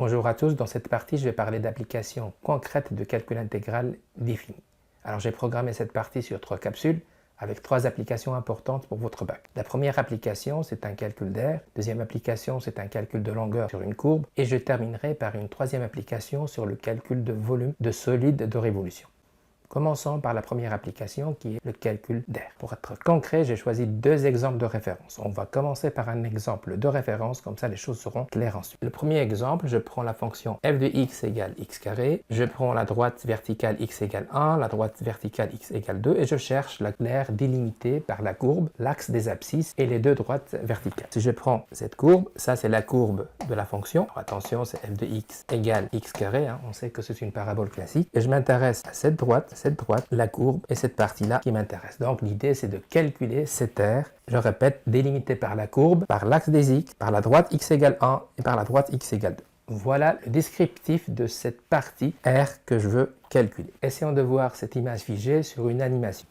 Bonjour à tous, dans cette partie je vais parler d'applications concrètes de calcul intégral défini. Alors j'ai programmé cette partie sur 3 capsules avec 3 applications importantes pour votre bac. La première application c'est un calcul d'air, deuxième application c'est un calcul de longueur sur une courbe et je terminerai par une troisième application sur le calcul de volume de solide de révolution. Commençons par la première application qui est le calcul d'air. Pour être concret, j'ai choisi 2 exemples de référence. On va commencer par un exemple de référence, comme ça les choses seront claires ensuite. Le premier exemple, je prends la fonction f de x égale x carré, je prends la droite verticale x égale 1, la droite verticale x égale 2 et je cherche l'aire délimitée par la courbe, l'axe des abscisses et les 2 droites verticales. Si je prends cette courbe, ça c'est la courbe de la fonction. Alors, attention, c'est f de x égale x carré, on sait que c'est une parabole classique. Et je m'intéresse à cette droite, la courbe et cette partie-là qui m'intéresse. Donc l'idée c'est de calculer cette aire, je répète, délimitée par la courbe, par l'axe des x, par la droite x égale 1 et par la droite x égale 2. Voilà le descriptif de cette partie R que je veux calculer. Essayons de voir cette image figée sur une animation.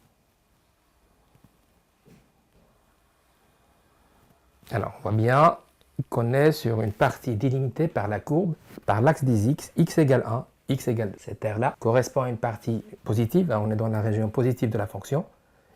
Alors on voit bien qu'on est sur une partie délimitée par la courbe, par l'axe des x égale 1, x égale 2. Cette aire-là correspond à une partie positive, on est dans la région positive de la fonction,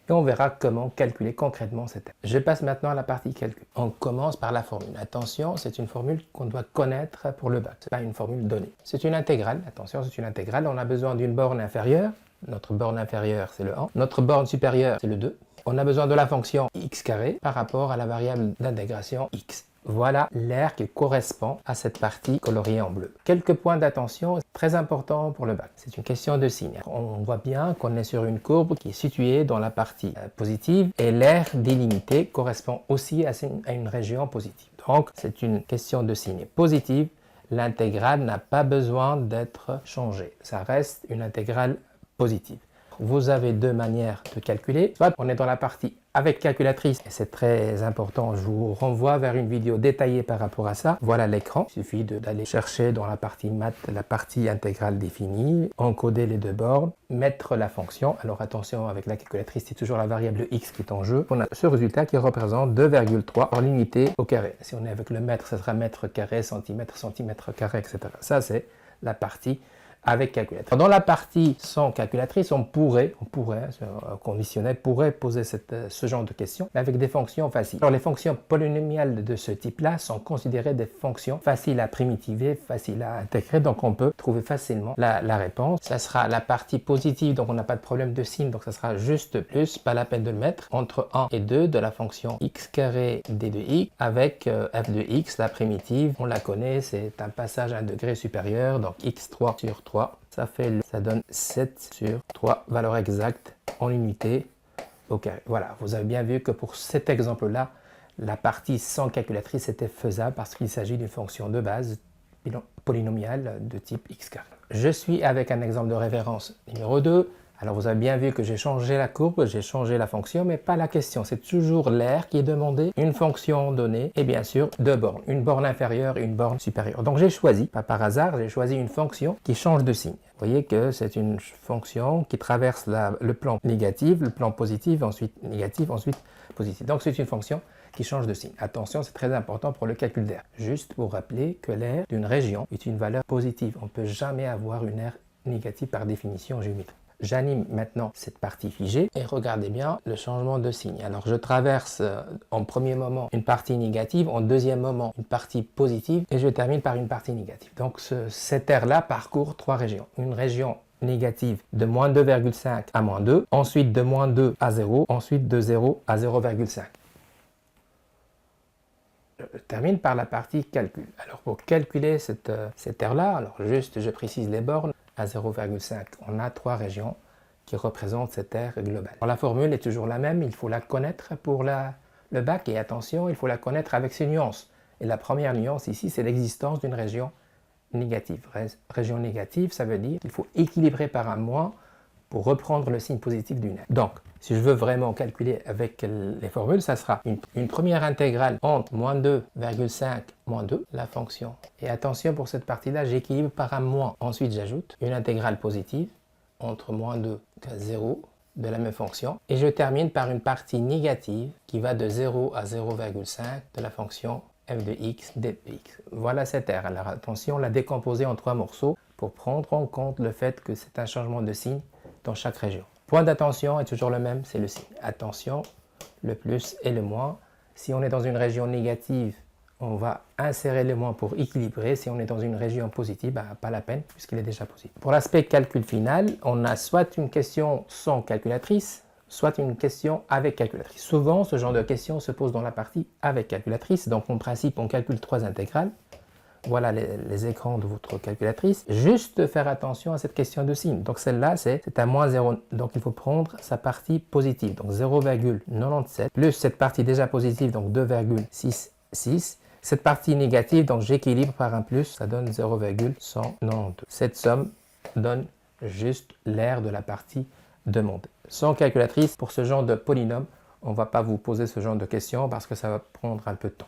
et on verra comment calculer concrètement cette aire. Je passe maintenant à la partie calcul. On commence par la formule. Attention, c'est une formule qu'on doit connaître pour le bac, ce n'est pas une formule donnée. C'est une intégrale, attention, c'est une intégrale, on a besoin d'une borne inférieure, notre borne inférieure c'est le 1, notre borne supérieure c'est le 2, on a besoin de la fonction x carré par rapport à la variable d'intégration x. Voilà l'aire qui correspond à cette partie coloriée en bleu. Quelques points d'attention très importants pour le bac. C'est une question de signe. On voit bien qu'on est sur une courbe qui est située dans la partie positive et l'aire délimitée correspond aussi à une région positive. Donc c'est une question de signe positive. L'intégrale n'a pas besoin d'être changée. Ça reste une intégrale positive. Vous avez 2 manières de calculer. Soit on est dans la partie avec calculatrice, et c'est très important, je vous renvoie vers une vidéo détaillée par rapport à ça. Voilà l'écran, il suffit d'aller chercher dans la partie maths, la partie intégrale définie, encoder les 2 bornes, mettre la fonction. Alors attention, avec la calculatrice, c'est toujours la variable x qui est en jeu. On a ce résultat qui représente 2,3 en unité au carré. Si on est avec le mètre, ça sera mètre carré, centimètre, centimètre carré, etc. Ça, c'est la partie avec calculatrice. Dans la partie sans calculatrice, on pourrait, conditionnel, pourrait poser ce genre de questions, mais avec des fonctions faciles. Alors les fonctions polynomiales de ce type-là sont considérées des fonctions faciles à primitiver, faciles à intégrer, donc on peut trouver facilement la réponse. Ça sera la partie positive, donc on n'a pas de problème de signe, donc ça sera juste plus, pas la peine de le mettre, entre 1 et 2 de la fonction x carré d de x avec f de x, la primitive, on la connaît, c'est un passage à un degré supérieur, donc x3 sur 3. Ça donne 7 sur 3, valeur exacte en unité au carré. Voilà, vous avez bien vu que pour cet exemple-là, la partie sans calculatrice était faisable parce qu'il s'agit d'une fonction de base polynomiale de type x carré. Je suis avec un exemple de référence numéro 2. Alors vous avez bien vu que j'ai changé la courbe, j'ai changé la fonction, mais pas la question. C'est toujours l'aire qui est demandé, une fonction donnée et bien sûr 2 bornes, une borne inférieure et une borne supérieure. Donc j'ai choisi, pas par hasard, j'ai choisi une fonction qui change de signe. Vous voyez que c'est une fonction qui traverse le plan négatif, le plan positif, ensuite négatif, ensuite positif. Donc c'est une fonction qui change de signe. Attention, c'est très important pour le calcul d'air. Juste pour rappeler que l'aire d'une région est une valeur positive. On ne peut jamais avoir une aire négative par définition géométrique. J'anime maintenant cette partie figée et regardez bien le changement de signe. Alors je traverse en premier moment une partie négative, en deuxième moment une partie positive et je termine par une partie négative. Donc cette aire-là parcourt 3 régions. Une région négative de moins 2,5 à moins 2, ensuite de moins 2 à 0, ensuite de 0 à 0,5. Je termine par la partie calcul. Alors pour calculer cette aire-là, alors juste je précise les bornes. À 0,5, on a 3 régions qui représentent cette aire globale. Alors, la formule est toujours la même, il faut la connaître pour le bac et attention, il faut la connaître avec ses nuances. Et la première nuance ici, c'est l'existence d'une région négative. Région négative, ça veut dire qu'il faut équilibrer par un moins pour reprendre le signe positif d'une aire. Donc, si je veux vraiment calculer avec les formules, ça sera une première intégrale entre moins 2,5 moins 2, la fonction. Et attention, pour cette partie-là, j'équilibre par un moins. Ensuite, j'ajoute une intégrale positive entre moins 2 et 0 de la même fonction. Et je termine par une partie négative qui va de 0 à 0,5 de la fonction f de x d de x. Voilà cette R. Alors attention, la décomposer en 3 morceaux pour prendre en compte le fait que c'est un changement de signe dans chaque région. Point d'attention est toujours le même, c'est le signe. Attention, le plus et le moins. Si on est dans une région négative, on va insérer le moins pour équilibrer. Si on est dans une région positive, pas la peine puisqu'il est déjà positif. Pour l'aspect calcul final, on a soit une question sans calculatrice, soit une question avec calculatrice. Souvent, ce genre de question se pose dans la partie avec calculatrice. Donc, en principe, on calcule 3 intégrales. Voilà les écrans de votre calculatrice. Juste faire attention à cette question de signe. Donc, celle-là, c'est à moins 0. Donc, il faut prendre sa partie positive. Donc, 0,97 plus cette partie déjà positive, donc 2,66. Cette partie négative, donc j'équilibre par un plus, ça donne 0,192. Cette somme donne juste l'aire de la partie demandée. Sans calculatrice, pour ce genre de polynôme, on ne va pas vous poser ce genre de questions parce que ça va prendre un peu de temps.